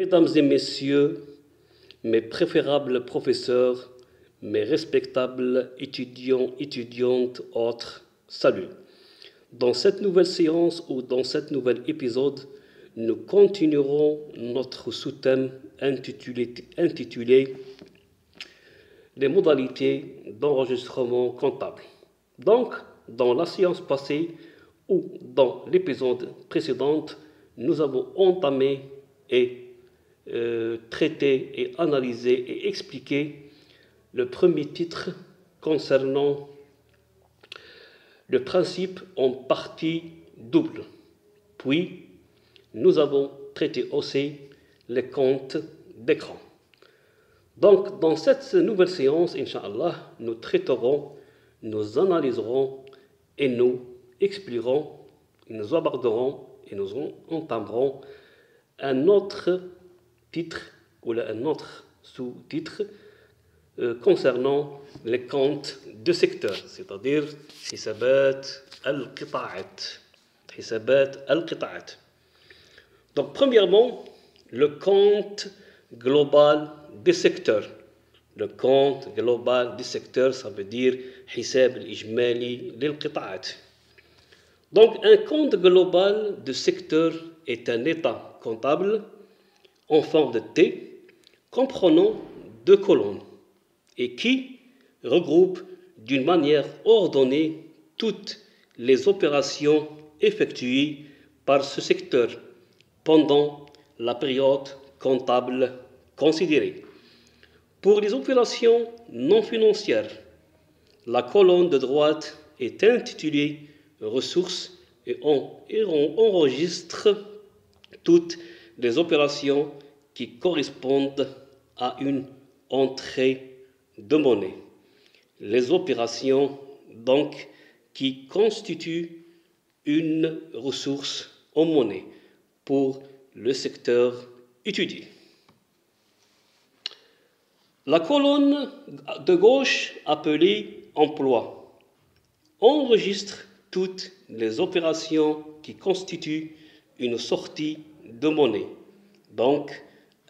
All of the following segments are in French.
Mesdames et messieurs, mes préférables professeurs, mes respectables étudiants, étudiantes, autres, salut. Dans cette nouvelle séance ou dans cet nouvel épisode, nous continuerons notre sous-thème intitulé les modalités d'enregistrement comptable. Donc, dans la séance passée ou dans l'épisode précédent, nous avons entamé et traité et analysé et expliqué le premier titre concernant le principe en partie double. Puis, nous avons traité aussi les comptes d'écran. Donc, dans cette nouvelle séance, Inch'Allah, nous traiterons, nous analyserons et nous expliquerons, nous aborderons et nous entamerons un autre titre ou un autre sous-titre concernant les comptes de secteur, c'est-à-dire Hisabat al-Qita'at. Hisabat al-Qita'at. Donc, premièrement, le compte global des secteurs. Le compte global des secteurs, ça veut dire Hisab al-Ijmali lil-Qita'at. Donc, un compte global de secteur est un état comptable en forme de T, comprenant deux colonnes et qui regroupe d'une manière ordonnée toutes les opérations effectuées par ce secteur pendant la période comptable considérée. Pour les opérations non financières, la colonne de droite est intitulée Ressources et on enregistre toutes les opérations qui correspondent à une entrée de monnaie. Les opérations, donc, qui constituent une ressource en monnaie pour le secteur étudié. La colonne de gauche, appelée Emploi, enregistre toutes les opérations qui constituent une sortie de monnaie, donc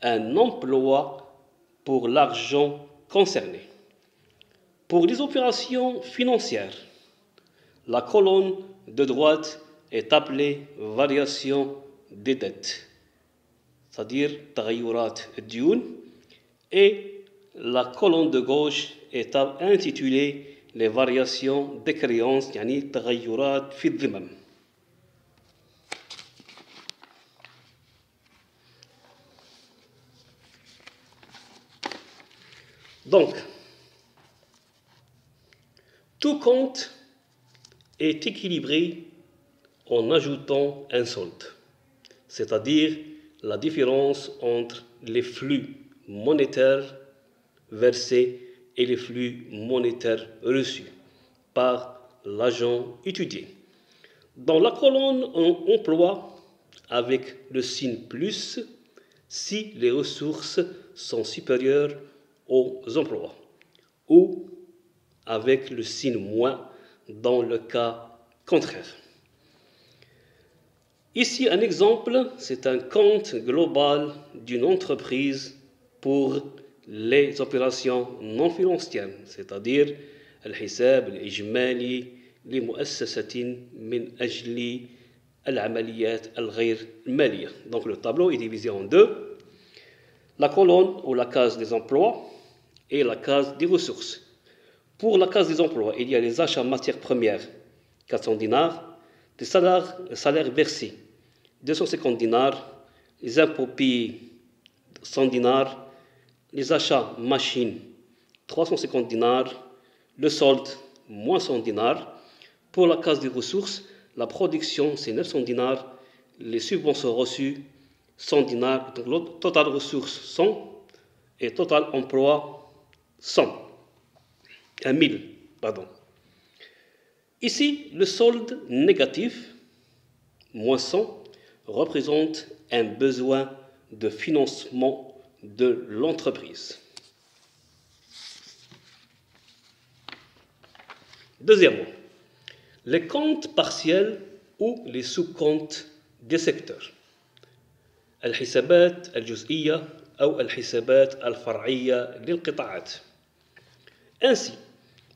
un emploi pour l'argent concerné. Pour les opérations financières, la colonne de droite est appelée variation des dettes, c'est-à-dire Taghayyurat ad-Diyun, et la colonne de gauche est intitulée les variations des créances, yani Taghayyurat fi ad-Dhimam. Donc, tout compte est équilibré en ajoutant un solde, c'est-à-dire la différence entre les flux monétaires versés et les flux monétaires reçus par l'agent étudié. Dans la colonne on emploie avec le signe plus si les ressources sont supérieures aux emplois, ou avec le signe moins dans le cas contraire. Ici, un exemple, c'est un compte global d'une entreprise pour les opérations non financières, c'est-à-dire الحساب الإجمالي لمؤسسة من أجل العمليات الغير مالية. Donc le tableau est divisé en deux, la colonne ou la case des emplois et la case des ressources. Pour la case des emplois, il y a les achats matières premières, 400 dinars, les salaires versés, 250 dinars, les impôts payés, 100 dinars, les achats machines, 350 dinars, le solde, moins 100 dinars. Pour la case des ressources, la production, c'est 900 dinars, les subventions reçues, 100 dinars, donc le total ressources, 100, et total emploi, 100. 1000, pardon. Ici, le solde négatif, moins 100, représente un besoin de financement de l'entreprise. Deuxièmement, les comptes partiels ou les sous-comptes des secteurs. الحسابات الجزئية أو الحسابات الفرعية للقطاعات. Ainsi,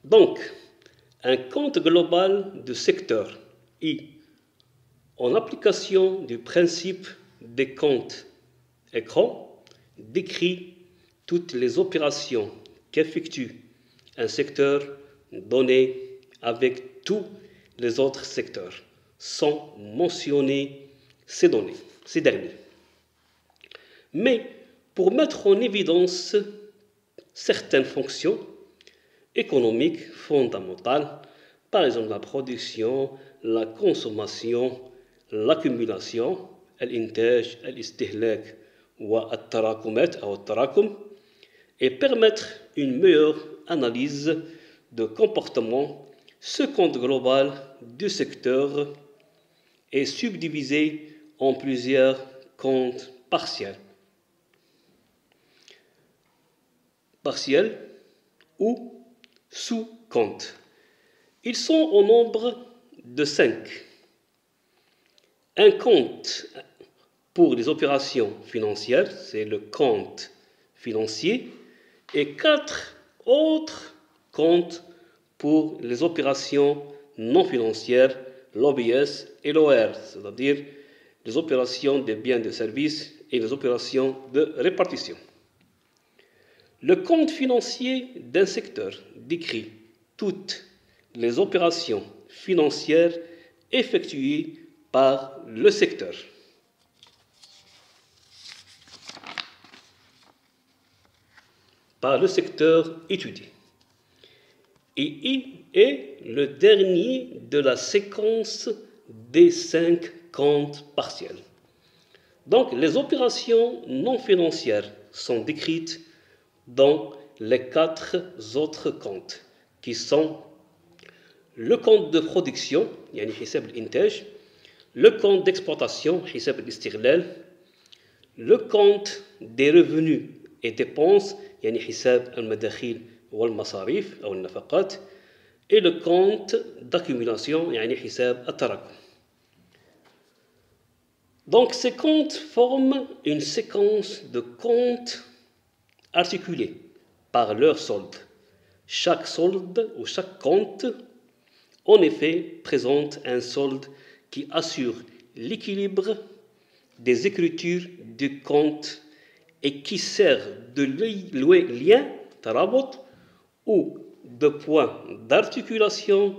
donc, un compte global de secteur I, en application du principe des comptes écran, décrit toutes les opérations qu'effectue un secteur donné avec tous les autres secteurs, sans mentionner ces données, ces derniers. Mais pour mettre en évidence certaines fonctions économiques fondamentales, par exemple la production, la consommation, l'accumulation, الإنتاج, الاستهلاك والتراكمات أو التراكم, et permettre une meilleure analyse de comportement, ce compte global du secteur est subdivisé en plusieurs comptes partiels. Partiels ou sous-comptes. Ils sont au nombre de 5. Un compte pour les opérations financières, c'est le compte financier, et 4 autres comptes pour les opérations non financières, l'OBS et l'OR, c'est-à-dire les opérations des biens et de services et les opérations de répartition. Le compte financier d'un secteur décrit toutes les opérations financières effectuées par le secteur. Par le secteur étudié. Et I est le dernier de la séquence des 5 comptes partiels. Donc, les opérations non financières sont décrites dans les 4 autres comptes, qui sont le compte de production, يعني حساب الإنتاج, le compte d'exploitation, حساب الاستغلال, le compte des revenus et dépenses, يعني حساب المداخيل والمصاريف أو النفقات, et le compte d'accumulation, يعني حساب التراكم. Donc ces comptes forment une séquence de comptes articulés par leur solde. Chaque solde ou chaque compte, en effet, présente un solde qui assure l'équilibre des écritures du compte et qui sert de lien, tarabot, ou de point d'articulation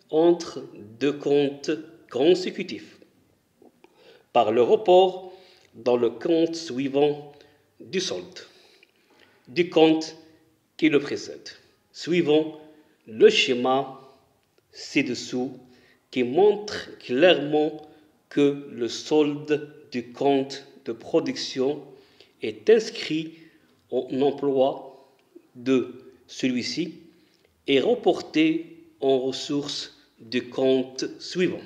entre 2 comptes consécutifs, par le report dans le compte suivant du solde, du compte qui le précède, suivant le schéma ci-dessous qui montre clairement que le solde du compte de production est inscrit en emploi de celui-ci et reporté en ressources du compte suivant.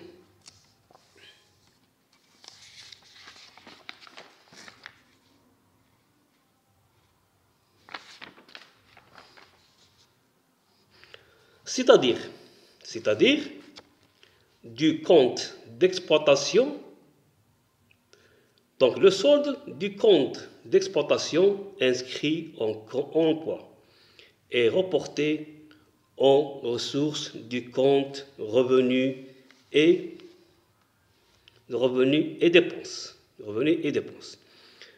C'est-à-dire du compte d'exploitation, donc le solde du compte d'exploitation inscrit en emploi est reporté en ressources du compte revenus et dépenses.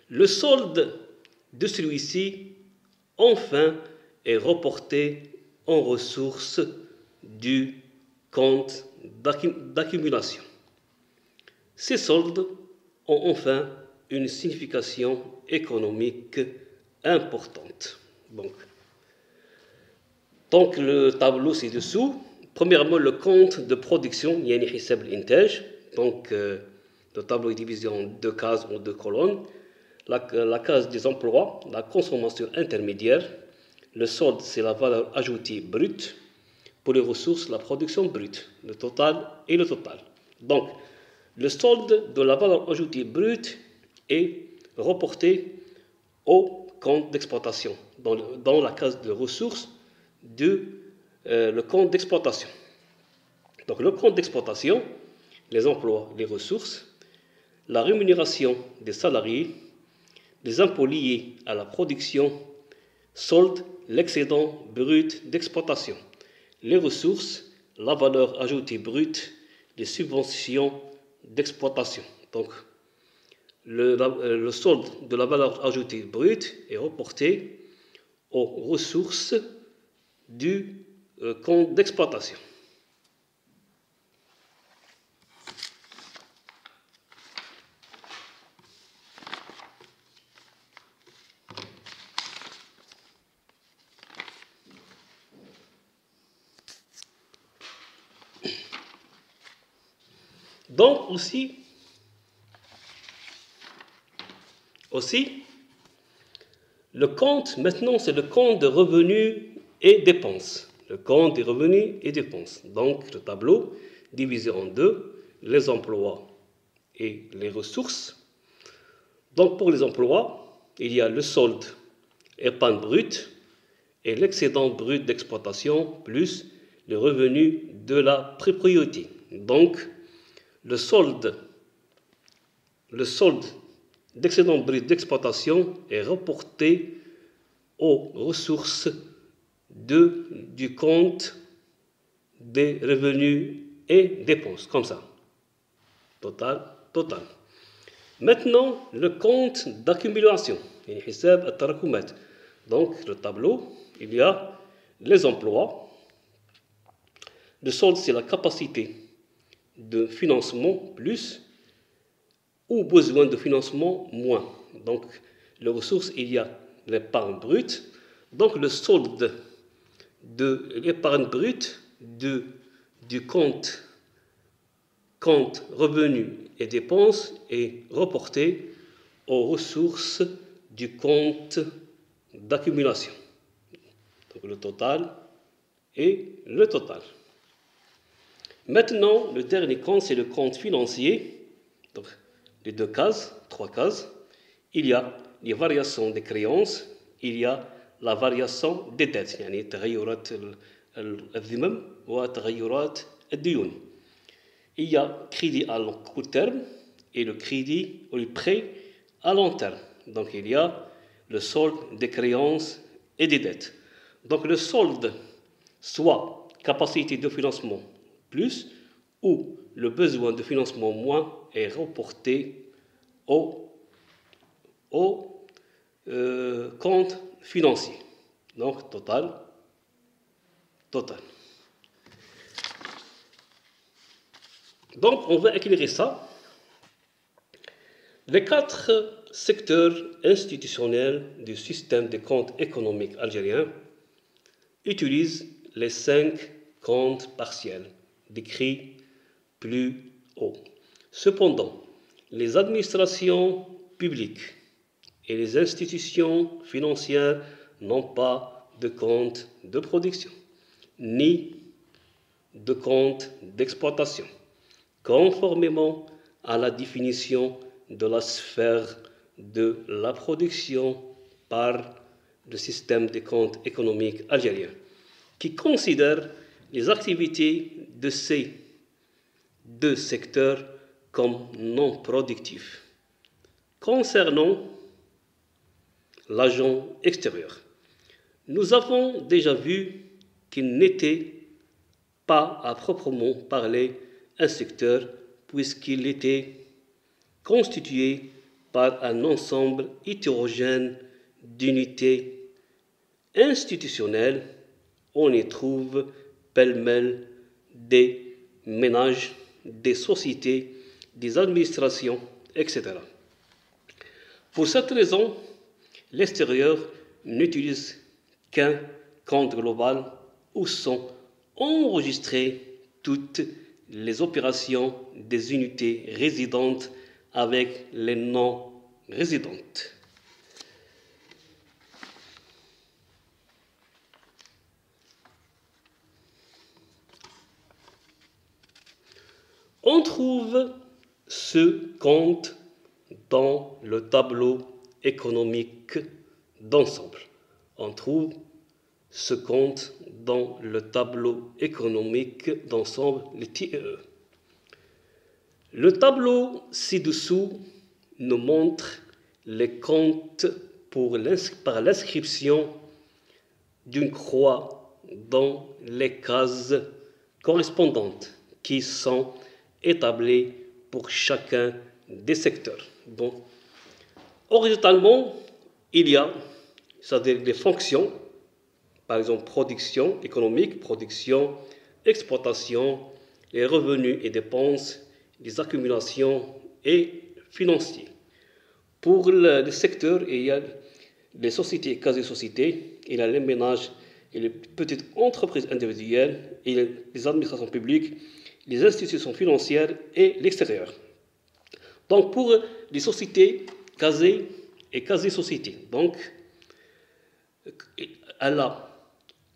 Le solde de celui-ci, enfin, est reporté en ressources du compte d'accumulation. Ces soldes ont enfin une signification économique importante. Donc le tableau ci-dessous, premièrement le compte de production, yani hisab al-intaj. Donc le tableau est divisé en 2 cases, en 2 colonnes. La case des emplois, la consommation intermédiaire, le solde c'est la valeur ajoutée brute, pour les ressources la production brute, le total et le total. Donc le solde de la valeur ajoutée brute est reporté au compte d'exploitation, dans la case de ressources le compte d'exploitation. Donc le compte d'exploitation, les emplois, les ressources, la rémunération des salariés, les impôts liés à la production, solde, l'excédent brut d'exploitation, les ressources, la valeur ajoutée brute, les subventions d'exploitation. Donc, le solde de la valeur ajoutée brute est reporté aux ressources du compte d'exploitation. Donc aussi, le compte, maintenant, c'est le compte de revenus et dépenses. Le compte des revenus et dépenses. Donc, le tableau divisé en deux, les emplois et les ressources. Donc, pour les emplois, il y a le solde épargne brute et l'excédent brut d'exploitation plus le revenu de la propriété. Donc, le solde d'excédent brut d'exploitation est reporté aux ressources du compte des revenus et dépenses, comme ça. Total. Maintenant, le compte d'accumulation. Donc, le tableau, il y a les emplois. Le solde, c'est la capacité de financement plus ou besoin de financement moins. Donc, les ressources, il y a l'épargne brute. Donc, le solde de l'épargne brute du compte revenus et dépenses est reporté aux ressources du compte d'accumulation. Donc, le total et le total. Maintenant, le dernier compte, c'est le compte financier. Donc, les deux cases, trois cases. Il y a les variations des créances, il y a la variation des dettes, يعني تغيرات الذمم وتغيرات الديون. Il y a crédit à court terme et le crédit ou le prêt à long terme. Donc, il y a le solde des créances et des dettes. Donc, le solde, soit capacité de financement plus ou le besoin de financement moins, est reporté au compte financier. Donc, total. Donc, on va éclairer ça. Les 4 secteurs institutionnels du système des comptes économiques algériens utilisent les 5 comptes partiels décrits plus haut. Cependant, les administrations publiques et les institutions financières n'ont pas de compte de production, ni de compte d'exploitation, conformément à la définition de la sphère de la production par le système des comptes économiques algériens, qui considère les activités de ces 2 secteurs comme non productifs. Concernant l'agent extérieur, nous avons déjà vu qu'il n'était pas à proprement parler un secteur puisqu'il était constitué par un ensemble hétérogène d'unités institutionnelles. On y trouve pêle-mêle des ménages, des sociétés, des administrations, etc. Pour cette raison, l'extérieur n'utilise qu'un compte global où sont enregistrées toutes les opérations des unités résidentes avec les non résidentes. On trouve ce compte dans le tableau économique d'ensemble. On trouve ce compte dans le tableau économique d'ensemble, le TEE. Le tableau ci-dessous nous montre les comptes par l'inscription d'une croix dans les cases correspondantes qui sont établies pour chacun des secteurs. Donc, horizontalement, il y a, c'est-à-dire des fonctions, par exemple production économique, production, exploitation, les revenus et dépenses, les accumulations et financiers. Pour le secteur, il y a les sociétés et quasi-sociétés, il y a les ménages et les petites entreprises individuelles, il y a les administrations publiques, les institutions financières et l'extérieur. Donc pour les sociétés quasi et quasi-sociétés, donc elle a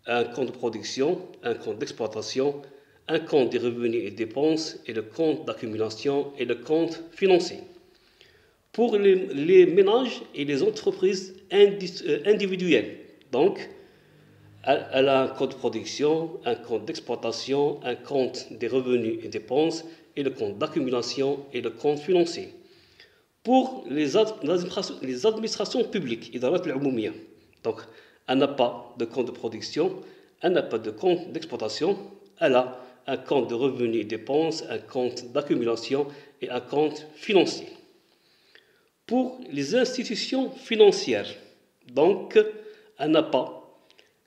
un compte de production, un compte d'exploitation, un compte des revenus et dépenses et le compte d'accumulation et le compte financier. Pour les ménages et les entreprises individuelles, donc elle a un compte de production, un compte d'exploitation, un compte des revenus et dépenses et le compte d'accumulation et le compte financier. Pour les administrations publiques, donc elle n'a pas de compte de production, elle n'a pas de compte d'exploitation, elle a un compte de revenus et dépenses, un compte d'accumulation et un compte financier. Pour les institutions financières, donc elle n'a pas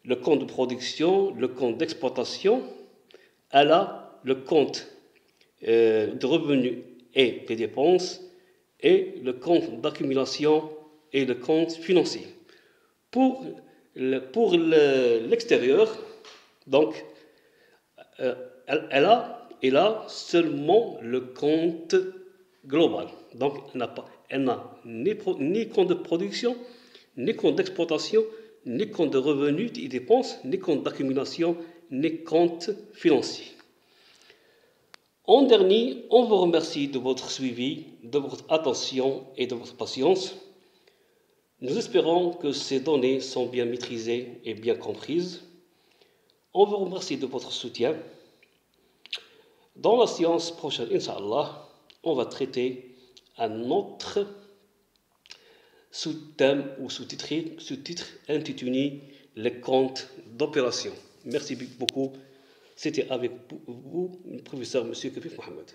le compte de production, le compte d'exploitation, elle a le compte de revenus et des dépenses et le compte d'accumulation et le compte financier. Pour l'extérieur, donc, elle a seulement le compte global. Donc, elle n'a ni compte de production, ni compte d'exploitation, ni compte de revenus et dépenses, ni compte d'accumulation, ni compte financier. En dernier, on vous remercie de votre suivi, de votre attention et de votre patience. Nous espérons que ces données sont bien maîtrisées et bien comprises. On vous remercie de votre soutien. Dans la séance prochaine, Inch'Allah, on va traiter un autre sous-thème ou sous-titre intitulé les comptes d'opération. Merci beaucoup. C'était avec vous, le professeur M. Kafif Mohamed.